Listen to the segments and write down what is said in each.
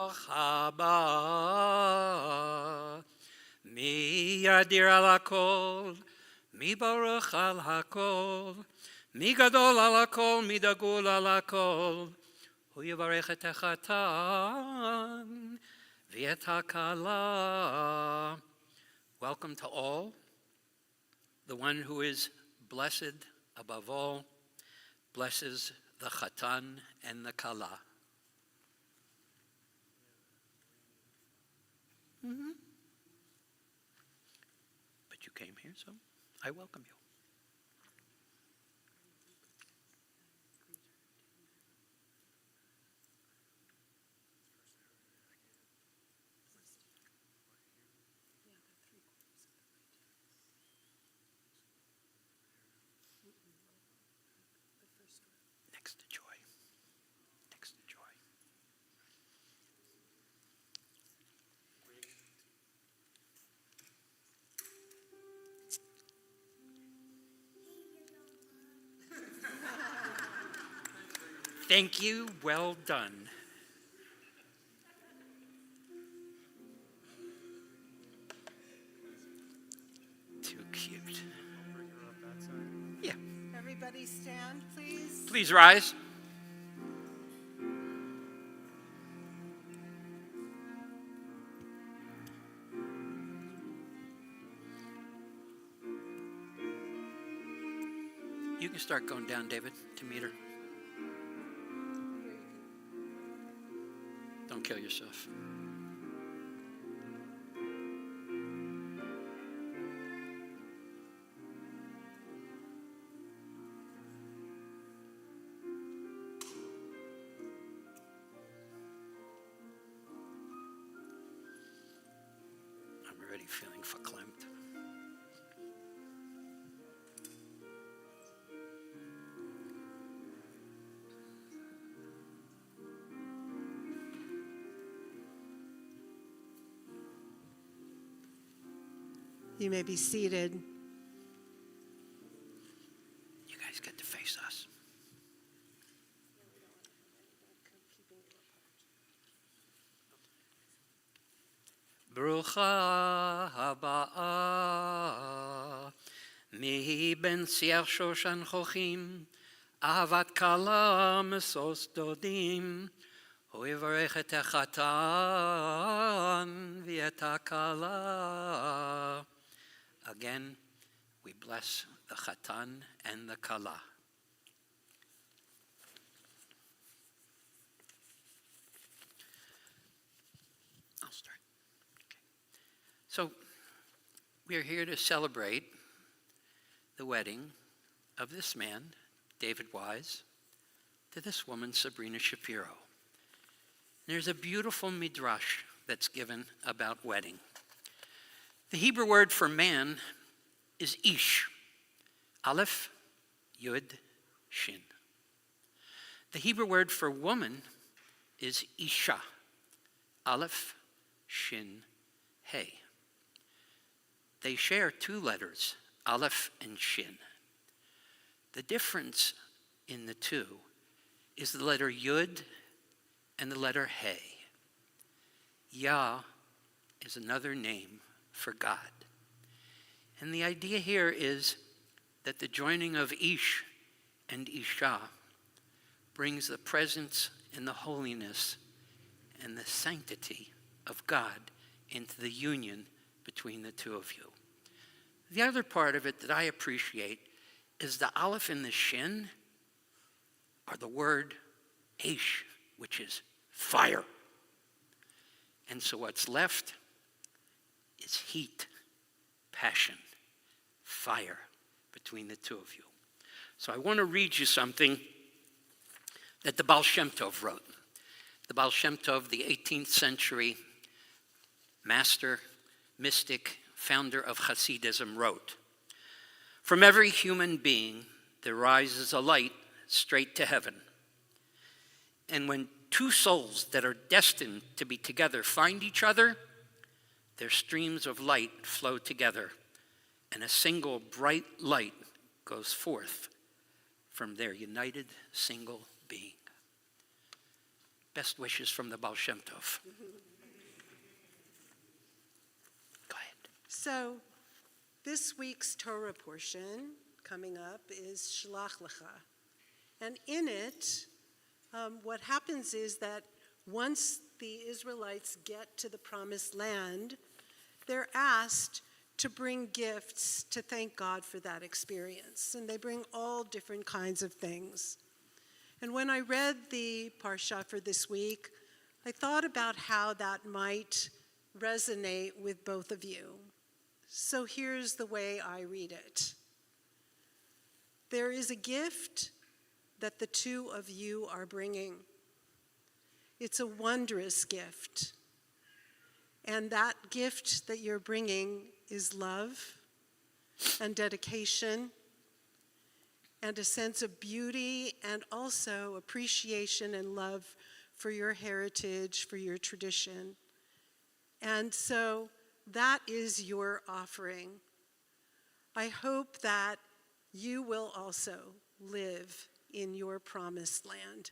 haba. Mi yadir al hakol, mi baruch al hakol, mi gadol al hakol, mi dagul al hakol. Hu yivarech et hachatan v'et hakala. Welcome to all. The one who is blessed above all blesses the chatan and the kala. Mm-hmm. But you came here, so I welcome you. Next to joy. Next to joy. Thank you. Well done. Too cute. Yeah. Everybody stand, please. Please rise. You can start going down, David, to meet her. Don't kill yourself. I'm already feeling verklempt. You may be seated. You guys get to face us. Brucha haba mi ben siach shoshan chochim ahavat kala mesos dodim hu yivarech et hachatan v'et hakala. Again, we bless the chatan and the kala. I'll start. Okay. So, we are here to celebrate the wedding of this man, David Wise, to this woman, Sabrina Shapiro. There's a beautiful midrash that's given about wedding. The Hebrew word for man is ish, aleph, yud, shin. The Hebrew word for woman is isha, aleph, shin, hey. They share two letters, aleph and shin. The difference in the two is the letter yud and the letter hey. Yah is another name for God. And the idea here is that the joining of Ish and Isha brings the presence and the holiness and the sanctity of God into the union between the two of you. The other part of it that I appreciate is the aleph and the shin are the word Aish, which is fire. And so what's left is heat, passion, fire between the two of you. So I want to read you something that the Baal Shem Tov wrote. The Baal Shem Tov, the 18th century master, mystic, founder of Hasidism, wrote, "From every human being there rises a light straight to heaven. And when two souls that are destined to be together find each other, their streams of light flow together, and a single bright light goes forth from their united single being." Best wishes from the Baal Shem Tov. Go ahead. So, this week's Torah portion coming up is Shlach Lecha. And in it, what happens is that once the Israelites get to the promised land, they're asked to bring gifts to thank God for that experience. And they bring all different kinds of things. And when I read the Parsha for this week, I thought about how that might resonate with both of you. So here's the way I read it. There is a gift that the two of you are bringing. It's a wondrous gift. And that gift that you're bringing is love and dedication and a sense of beauty and also appreciation and love for your heritage, for your tradition. And so that is your offering. I hope that you will also live in your promised land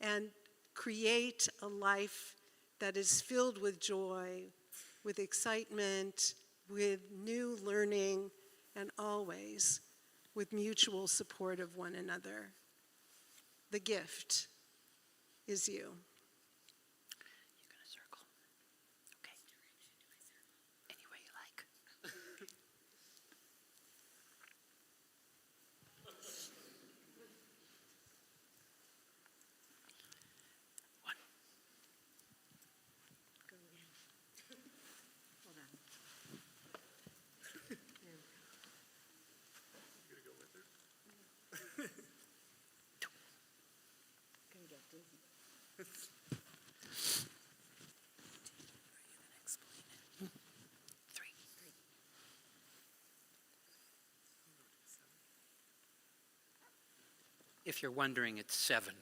and create a life that is filled with joy, with excitement, with new learning, and always with mutual support of one another. The gift is you. You're going to circle. Okay. Any way you like. One. Three. If you're wondering, it's 7.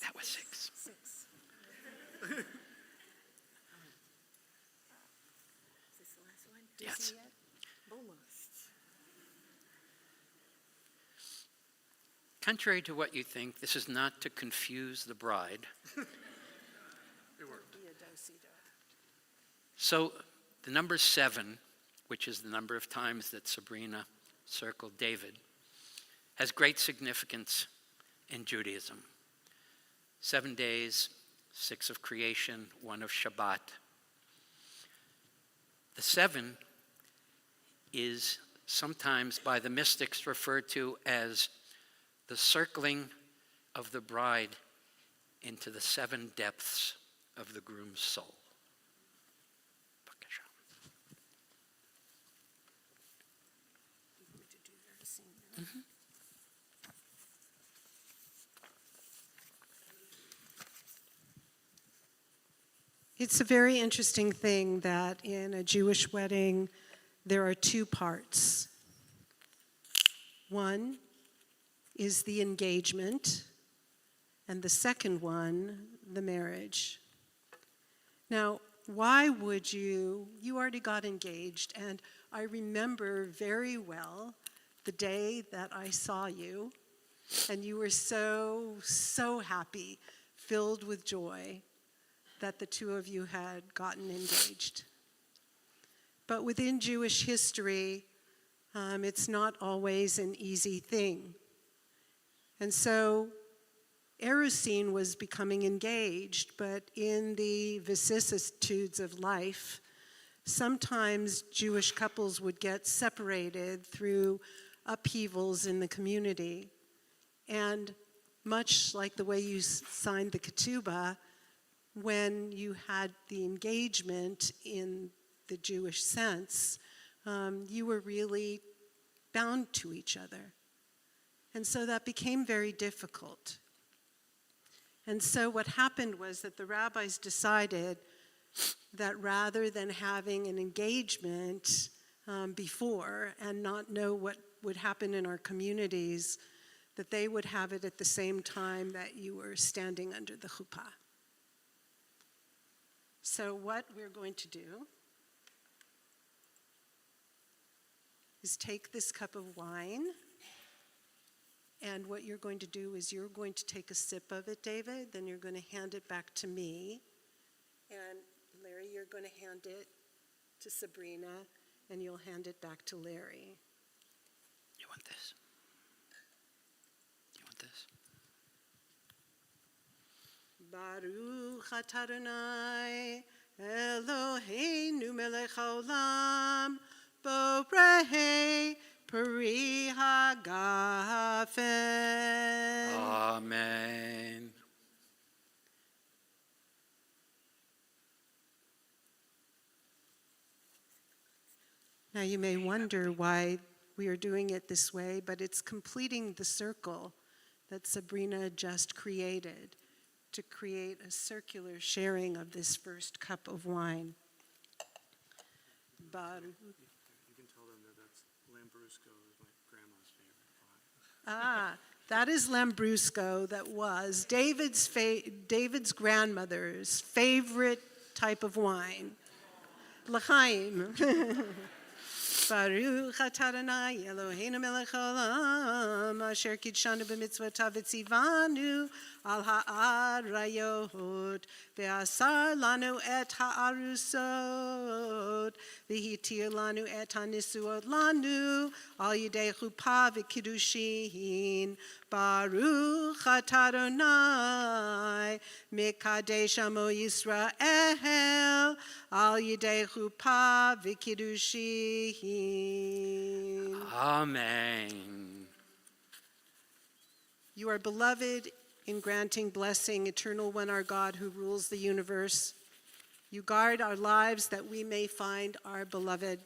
That was 6. Is this the last one? Yes. Almost. Contrary to what you think, this is not to confuse the bride. So the number 7, which is the number of times that Sabrina circled David, has great significance in Judaism. 7 days, 6 of creation, 1 of Shabbat. The 7 is sometimes by the mystics referred to as the circling of the bride into the 7 depths of the groom's soul. Mm-hmm. It's a very interesting thing that in a Jewish wedding, there are 2 parts. One is the engagement, and the second one, the marriage. Now, why would you already got engaged, and I remember very well the day that I saw you, and you were so, so happy, filled with joy that the 2 of you had gotten engaged. But within Jewish history, it's not always an easy thing. And so Erusin was becoming engaged, but in the vicissitudes of life, sometimes Jewish couples would get separated through upheavals in the community. And much like the way you signed the ketubah, when you had the engagement in the Jewish sense, you were really bound to each other. And so that became very difficult. And so what happened was that the rabbis decided that rather than having an engagement before and not know what would happen in our communities, that they would have it at the same time that you were standing under the chuppah. So what we're going to do is take this cup of wine, and what you're going to do is you're going to take a sip of it, David, then you're going to hand it back to me. And Larry, you're going to hand it to Sabrina, and you'll hand it back to Larry. You want this? You want this? Baruch atah Adonai Eloheinu melech haolam borei peri hagafen. Amen. Now you may wonder why we are doing it this way, but it's completing the circle that Sabrina just created to create a circular sharing of this first cup of wine. Baruch. You can tell them that that's Lambrusco is my grandma's favorite wine. That is Lambrusco. That was David's grandmother's favorite type of wine. L'chaim. Baruch atah Adonai Eloheinu melech haolam asher kidshanu b'mitzvotav v'tzivanu al ha'arayot ve'asar lanu et ha'arusot v'hitir lanu et ha'nisuot lanu al yidei chuppah v'kiddushin. Baruch atah Adonai mikadesh amo Yisrael al yidei chuppah v'kiddushin. Amen. You are beloved in granting blessing, eternal one, our God who rules the universe. You guard our lives that we may find our beloved.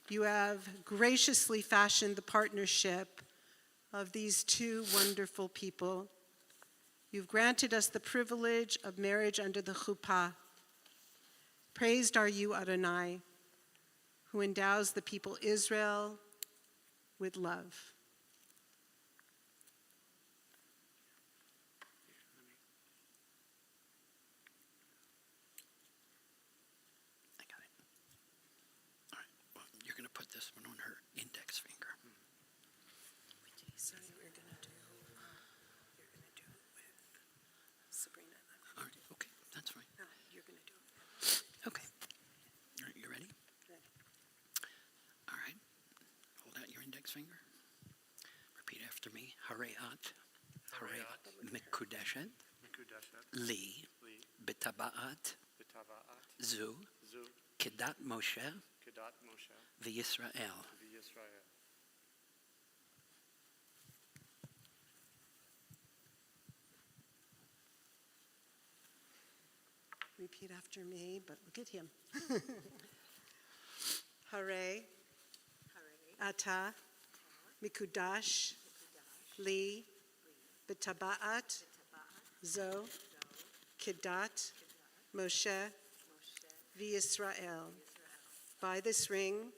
You have graciously fashioned the partnership of these two wonderful people. You've granted us the privilege of marriage under the chuppah. Praised are you, Adonai, who endows the people Israel with love. I got it. All right. Well, you're going to put this one on her index finger. So you're going to do it with Sabrina. All right. Okay. That's fine. No, you're going to do it. Okay. All right. You ready? Ready. All right. Hold out your index finger. Repeat after me. Harayat. Harayat. Mikudeshet. Mikudeshet. Li. Li. Bitabaat. B'tavaat. Zu. Zu. Kedat Moshe. Kedat Moshe. V'Yisrael. V'Yisrael. Repeat after me, but look at him. Hare, Ata, Mikudash, Li, B'tabaat, Zo, Kedat, Moshe, V'Yisrael. By this ring,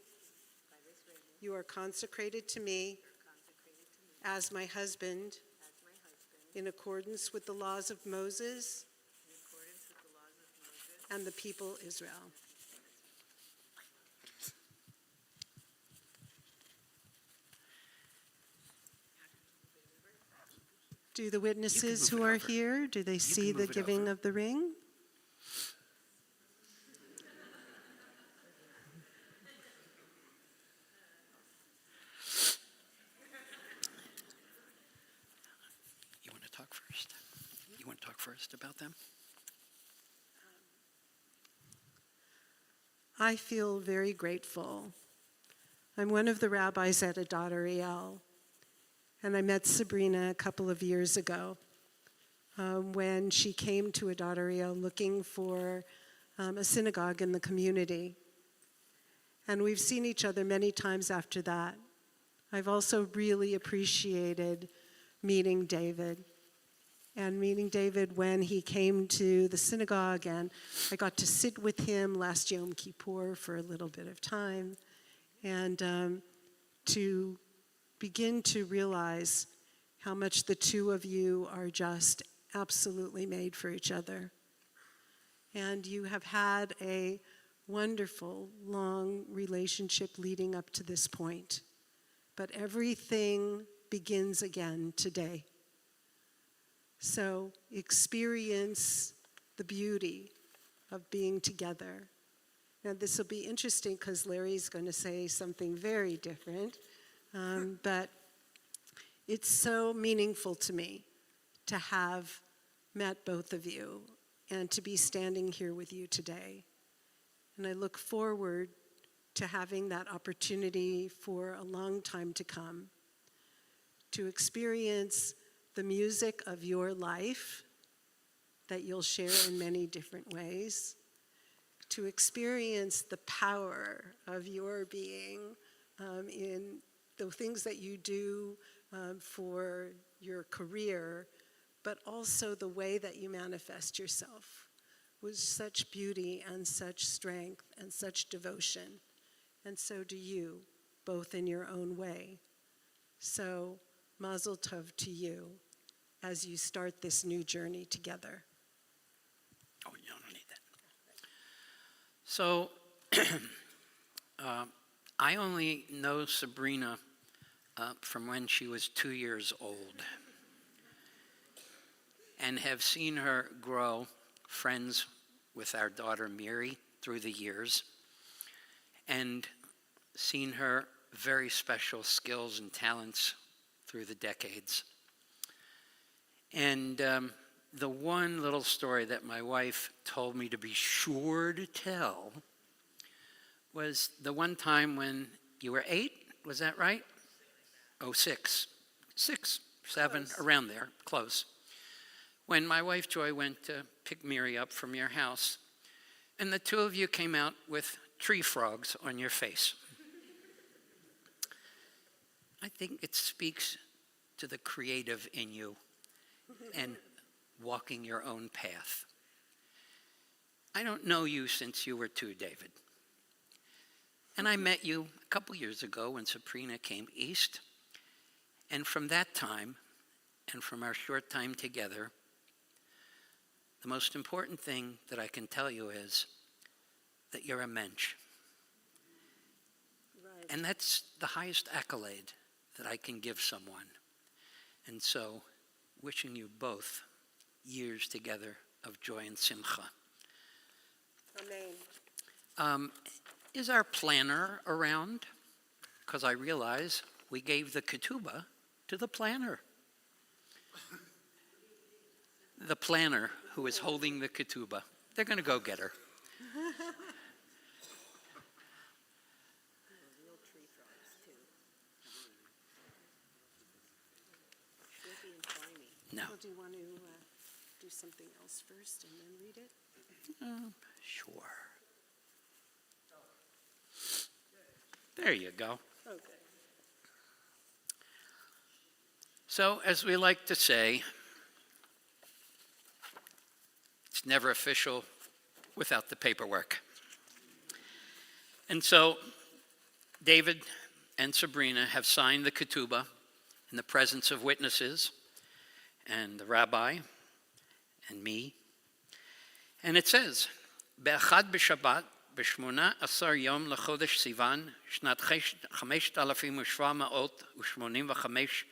you are consecrated to me as my husband in accordance with the laws of Moses and the people Israel. Do the witnesses move who it are over. here, do they see move the it giving over. of the ring? You want to talk first? You want to talk first about them? I feel very grateful. I'm one of the rabbis at Adat Ariel, and I met Sabrina a couple of years ago when she came to Adat Ariel looking for a synagogue in the community. And we've seen each other many times after that. I've also really appreciated meeting David. And meeting David when he came to the synagogue, and I got to sit with him last Yom Kippur for a little bit of time, and to begin to realize how much the two of you are just absolutely made for each other. And you have had a wonderful, long relationship leading up to this point. But everything begins again today. So experience the beauty of being together. Now, this will be interesting because Larry's going to say something very different, but it's so meaningful to me to have met both of you and to be standing here with you today. And I look forward to having that opportunity for a long time to come, to experience the music of your life that you'll share in many different ways, to experience the power of your being in the things that you do for your career, but also the way that you manifest yourself with such beauty and such strength and such devotion. And so do you, both in your own way. So, Mazel Tov to you as you start this new journey together. Oh, you don't need that. So, I only know Sabrina from when she was 2 years old, and have seen her grow friends with our daughter Miri through the years, and seen her very special skills and talents through the decades. And the one little story that my wife told me to be sure to tell was the one time when you were 8, was that right? Oh, 6, 7, Close. around there, close. When my wife Joy went to pick Miri up from your house, and the two of you came out with tree frogs on your face. I think it speaks to the creative in you and walking your own path. I don't know you since you were 2, David. And I met you a couple years ago when Sabrina came east. And from that time, and from our short time together, the most important thing that I can tell you is that you're a mensch. Right. And that's the highest accolade that I can give someone. And so, wishing you both years together of joy and simcha. Amen. Is our planner around? Because I realize we gave the ketubah to the planner. The planner who is holding the ketubah. They're going to go get her. Real tree frogs, too. Flippy and slimy. No. Well, do you want to do something else first and then read it? Sure. There you go. Okay. So, as we like to say, it's never official without the paperwork. And so, David and Sabrina have signed the ketubah in the presence of witnesses and the rabbi and me. And it says, Be'achad b'Shabbat, ב-18 יום לחודש סיוון, שנת 5785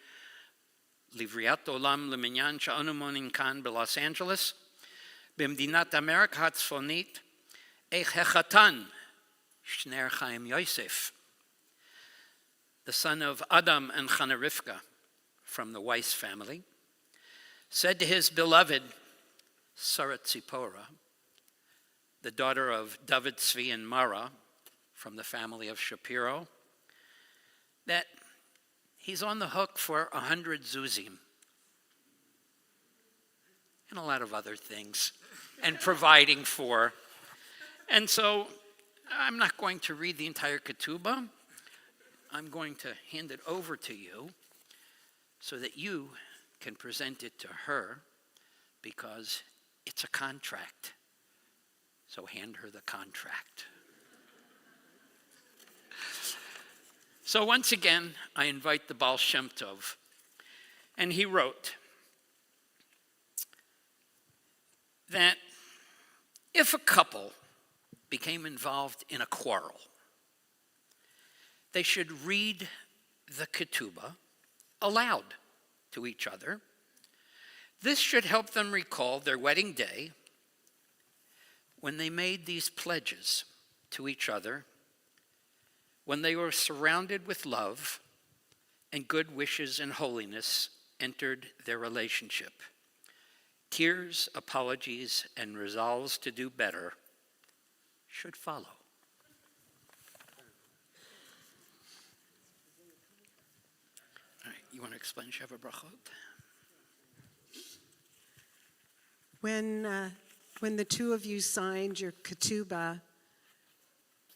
לבריאת עולם למניין שאנו מונים כאן בלוס אנג'לס, במדינת אמריקה הצפונית, איך החתן, שניאור חיים יוסף, the son of Adam and Chana Rivka from the Weiss family, said to his beloved Sarah Tzipora, the daughter of David, Tzvi, and Mara from the family of Shapiro, that he's on the hook for 100 zuzim and a lot of other things, and providing for. And so I'm not going to read the entire ketubah. I'm going to hand it over to you so that you can present it to her, because it's a contract. So hand her the contract. So once again, I invite the Baal Shem Tov. And he wrote that if a couple became involved in a quarrel, they should read the ketubah aloud to each other. This should help them recall their wedding day when they made these pledges to each other, when they were surrounded with love and good wishes and holiness entered their relationship. Tears, apologies, and resolves to do better should follow. All right, you want to explain Sheva Brachot? When the two of you signed your ketubah,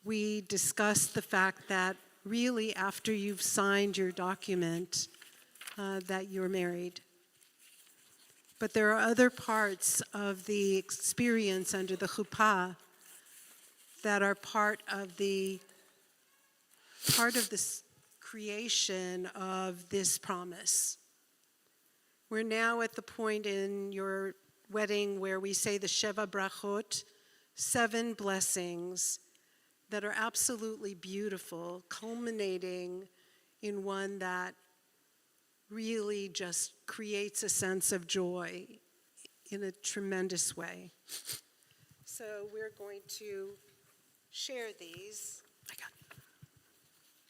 we discussed the fact that really after you've signed your document that you're married. But there are other parts of the experience under the chuppah that are part of this creation of this promise. We're now at the point in your wedding where we say the Sheva Brachot, 7 blessings that are absolutely beautiful, culminating in one that really just creates a sense of joy in a tremendous way. So we're going to share these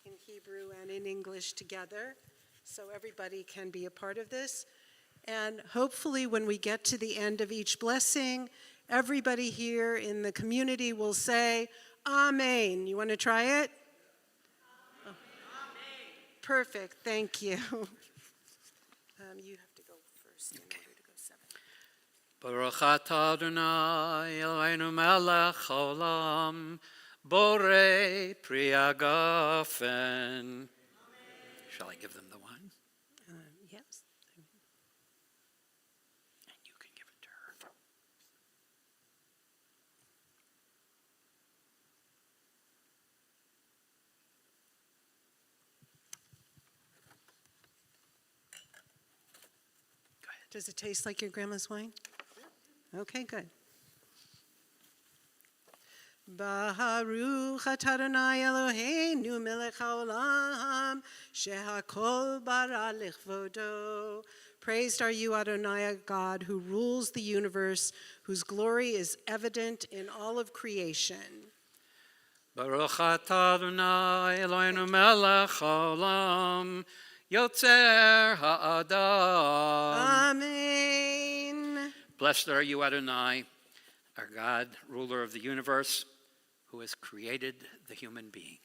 in Hebrew and in English together so everybody can be a part of this. And hopefully when we get to the end of each blessing, everybody here in the community will say, Amen. You want to try it? Amen. Perfect. Thank you. You have to go first in order to go 7. Baruch atah Adonai Eloheinu melech haolam, borei pri hagafen. Shall I give them the one? Yes. And you can give it to her. Go ahead. Does it taste like your grandma's wine? Okay, good. Baruch atah Adonai Eloheinu melech haolam, shehakol bara lichvodo. Praised are you, Adonai, our God, who rules the universe, whose glory is evident in all of creation. Baruch atah Adonai Eloheinu melech haolam, yotzer ha'adam. Amen. Blessed are you, Adonai, our God, ruler of the universe, who has created the human being.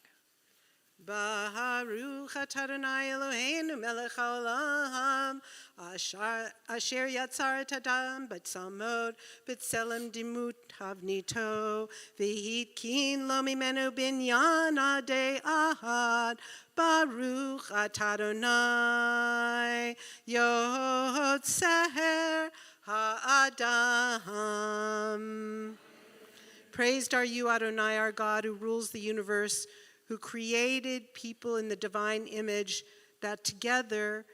Baruch atah Adonai Eloheinu melech haolam, asher yatzar et adam b'tzalmod b'tselem dimut havnito, v'hitkin lo mimenu binyan adei ahad. Baruch atah Adonai yotzer ha'adam. Praised are you, Adonai, our God, who rules the universe, who created people in the divine image, that together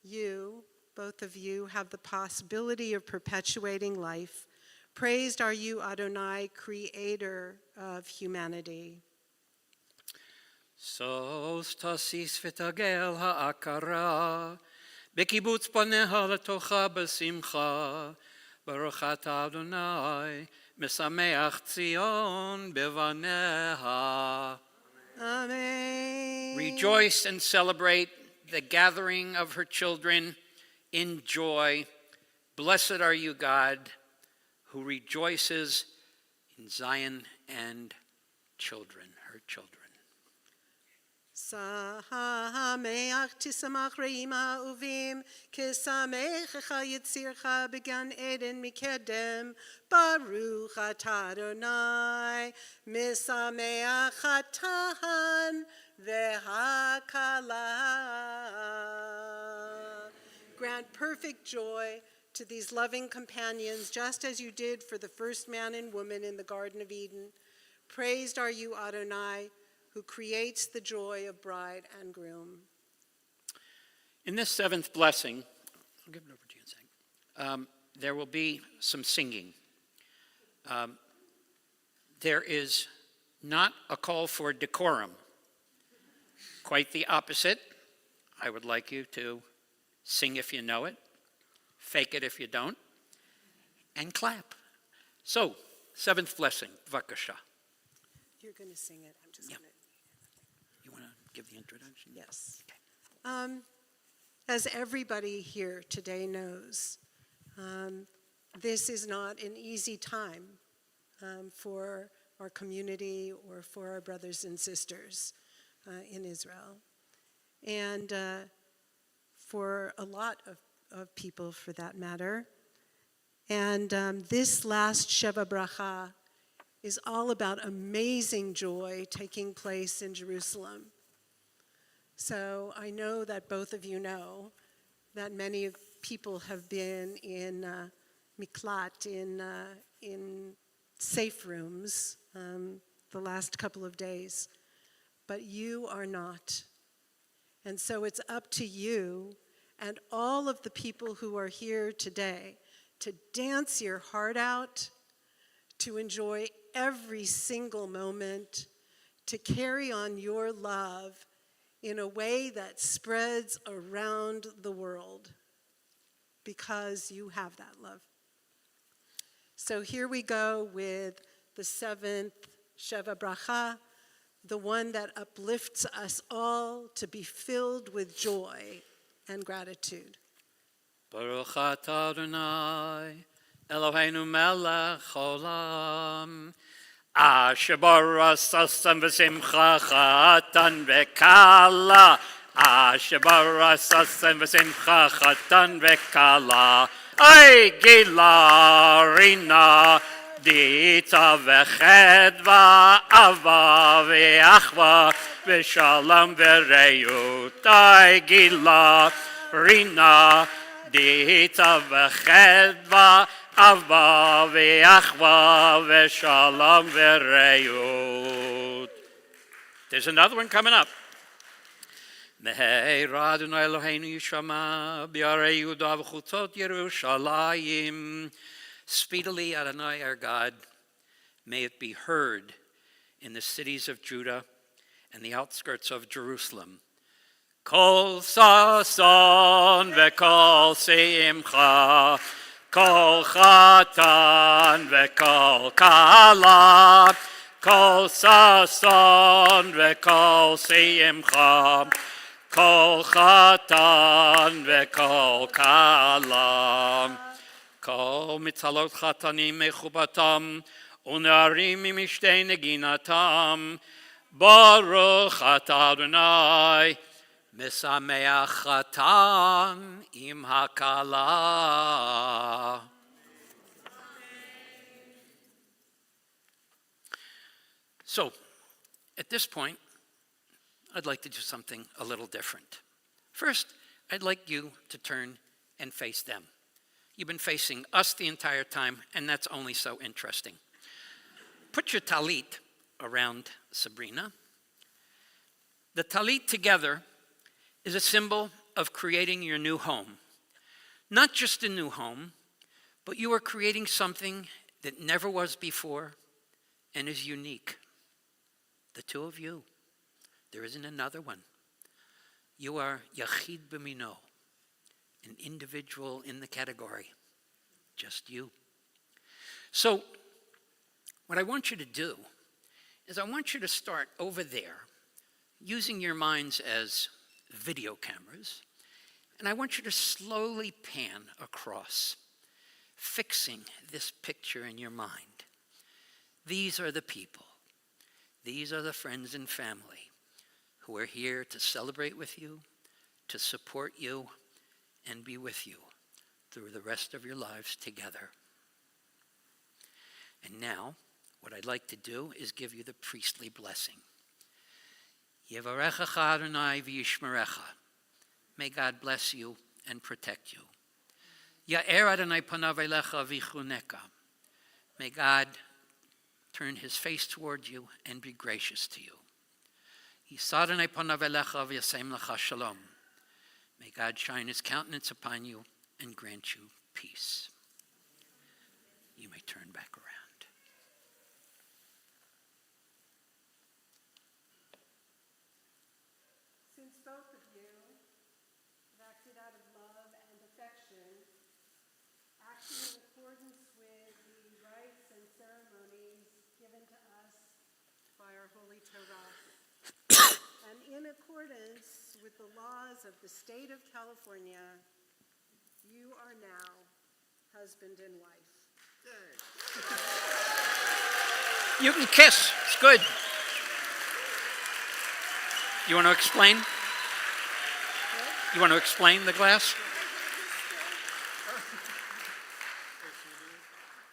you, both of you, have the possibility of perpetuating life. Praised are you, Adonai, creator of humanity. Sos tasis v'tagel ha'akara, b'kibutz paneha letocha b'simcha, baruch atah Adonai, mesameach Tzion bevaneha. Amen. Rejoice and celebrate the gathering of her children in joy. Blessed are you, God, who rejoices in Zion and children, her children. Sameach tisamach re'im ha'uvim, kisamechecha yitzircha began Eden mikedem, Baruch atah Adonai, misameach hatahan ve'hakala. Grant perfect joy to these loving companions, just as you did for the first man and woman in the Garden of Eden. Praised are you, Adonai, who creates the joy of bride and groom. In this 7th blessing, I'll give it over to you in a second. There will be some singing. There is not a call for decorum. Quite the opposite. I would like you to sing if you know it, fake it if you don't, and clap. So, seventh blessing, Vakasha. You're going to sing it. I'm just Yeah. going to. You want to give the introduction? Yes. As everybody here today knows, this is not an easy time for our community or for our brothers and sisters in Israel. And for a lot of people, for that matter. And this last Sheva Bracha is all about amazing joy taking place in Jerusalem. So I know that both of you know that many people have been in miklat, in safe rooms the last couple of days, but you are not. And so it's up to you and all of the people who are here today to dance your heart out, to enjoy every single moment, to carry on your love in a way that spreads around the world, because you have that love. So here we go with the seventh Sheva Bracha, the one that uplifts us all to be filled with joy and gratitude. Baruch atah Adonai, Eloheinu melech haolam, asher barasasam v'simcha chatan v'kala, asher barasasam v'simcha chatan v'kala, ay gila rina, dita v'chedva, ava v'achva, v'shalom v'reyut, ay gila rina, dita v'chedva, ava v'achva, v'shalom v'reyut. There's another one coming up. Meheira Adonai Eloheinu yishama, b'yarei Yehuda v'chutzot Yerushalayim. Speedily, Adonai our God, may it be heard in the cities of Judah and the outskirts of Jerusalem. Kol sason v'kol simcha, kol chatan v'kol kala, kol sason v'kol simcha, kol chatan v'kol kala, kol mitzalot chatanim mechubatam, unarim mishtei neginatam, Baruch atah Adonai, Mesameach chatan im hakala. So, at this point, I'd like to do something a little different. First, I'd like you to turn and face them. You've been facing us the entire time, and that's only so interesting. Put your talit around Sabrina. The talit together is a symbol of creating your new home. Not just a new home, but you are creating something that never was before and is unique. The two of you. There isn't another one. You are yachid b'mino, an individual in the category. Just you. So, what I want you to do is I want you to start over there, using your minds as video cameras, and I want you to slowly pan across, fixing this picture in your mind. These are the people. These are the friends and family who are here to celebrate with you, to support you, and be with you through the rest of your lives together. And now, what I'd like to do is give you the priestly blessing. Yevarechecha Adonai v'yishmerecha. May God bless you and protect you. Ya'er Adonai panav elecha v'chuneka. May God turn his face toward you and be gracious to you. Yisad Adonai panav elecha v'yasem lecha shalom. May God shine his countenance upon you and grant you peace. You may turn back around. Holy Torah. And in accordance with the laws of the state of California, you are now husband and wife. You can kiss. It's good. You want to explain? You want to explain the glass?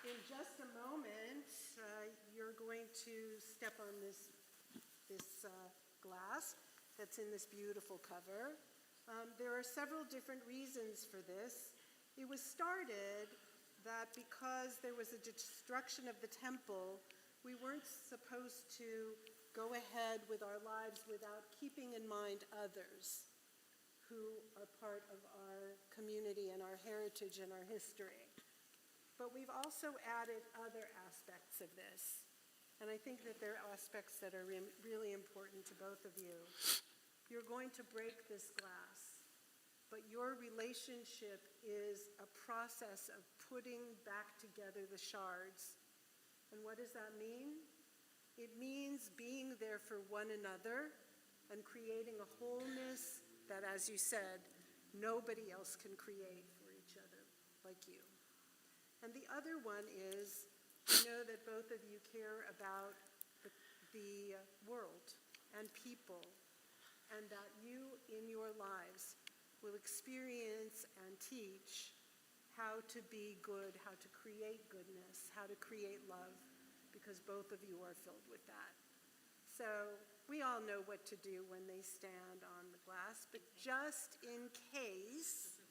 In just a moment, you're going to step on this glass that's in this beautiful cover. There are several different reasons for this. It was started that because there was a destruction of the temple, we weren't supposed to go ahead with our lives without keeping in mind others who are part of our community and our heritage and our history. But we've also added other aspects of this. And I think that there are aspects that are really important to both of you. You're going to break this glass, but your relationship is a process of putting back together the shards. And what does that mean? It means being there for one another and creating a wholeness that, as you said, nobody else can create for each other like you. And the other one is, we know that both of you care about the world and people, and that you in your lives will experience and teach how to be good, how to create goodness, how to create love, because both of you are filled with that. So we all know what to do when they stand on the glass, but just in case,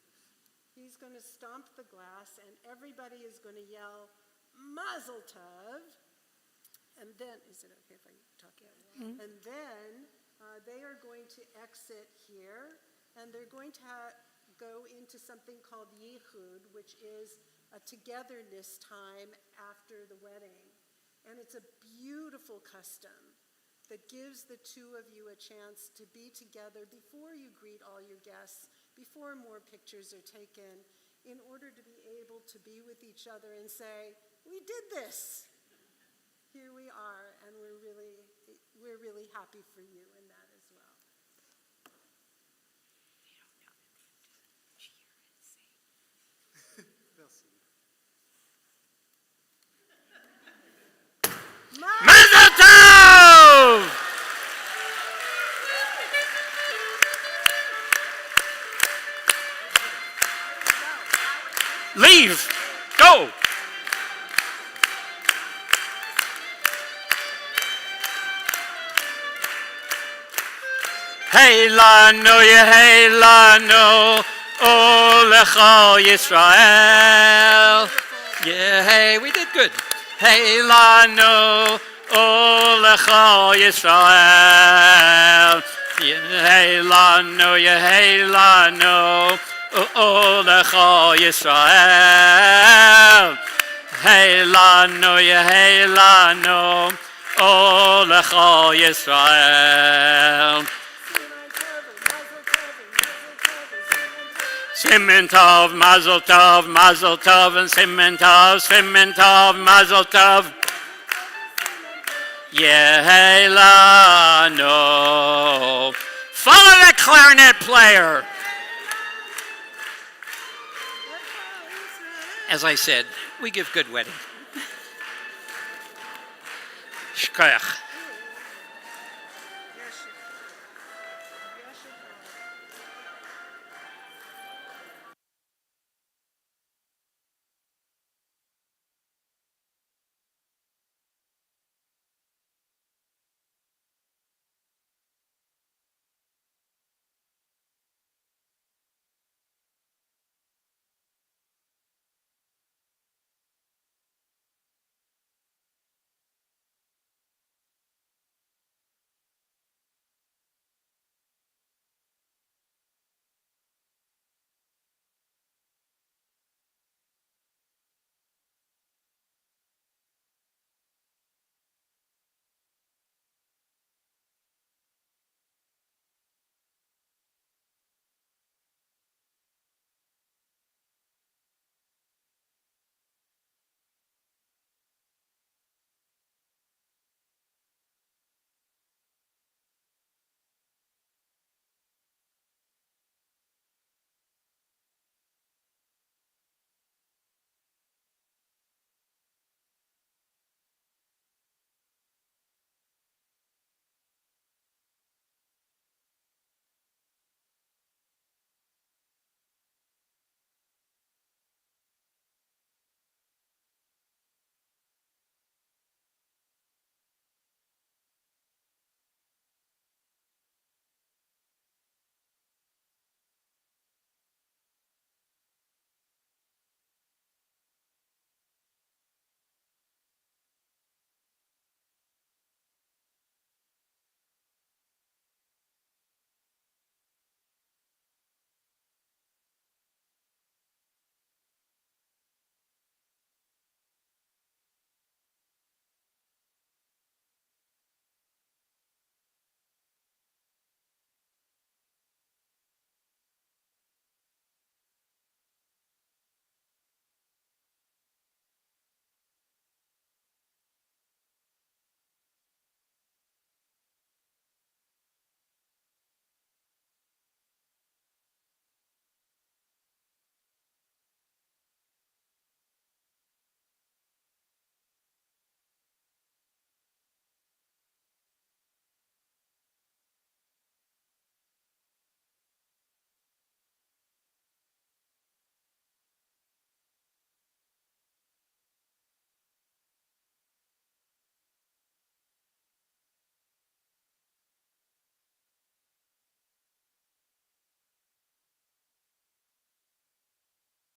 he's going to stomp the glass and everybody is going to yell, Mazel Tov, and then, is it okay if I talk out? Mm-hmm. And then they are going to exit here, and they're going to go into something called Yichud, which is a togetherness time after the wedding. And it's a beautiful custom that gives the two of you a chance to be together before you greet all your guests, before more pictures are taken, in order to be able to be with each other and say, we did this. Here we are, and we're really happy for you in that as well. They'll see. Mazel Tov! Leave. Go. Hey lanu, hey lanu, Olecha Yisrael. Yeah, hey, we did good. Hey lanu, Olecha Yisrael. Hey lanu, Olecha Yisrael. Hey lanu, Olecha Yisrael. Simen Tov, Mazel Tov, Mazel Tov, and Simen Tov, Mazel Tov. Yehelano. Follow the clarinet player. As I said, we give good wedding. Shkoyach.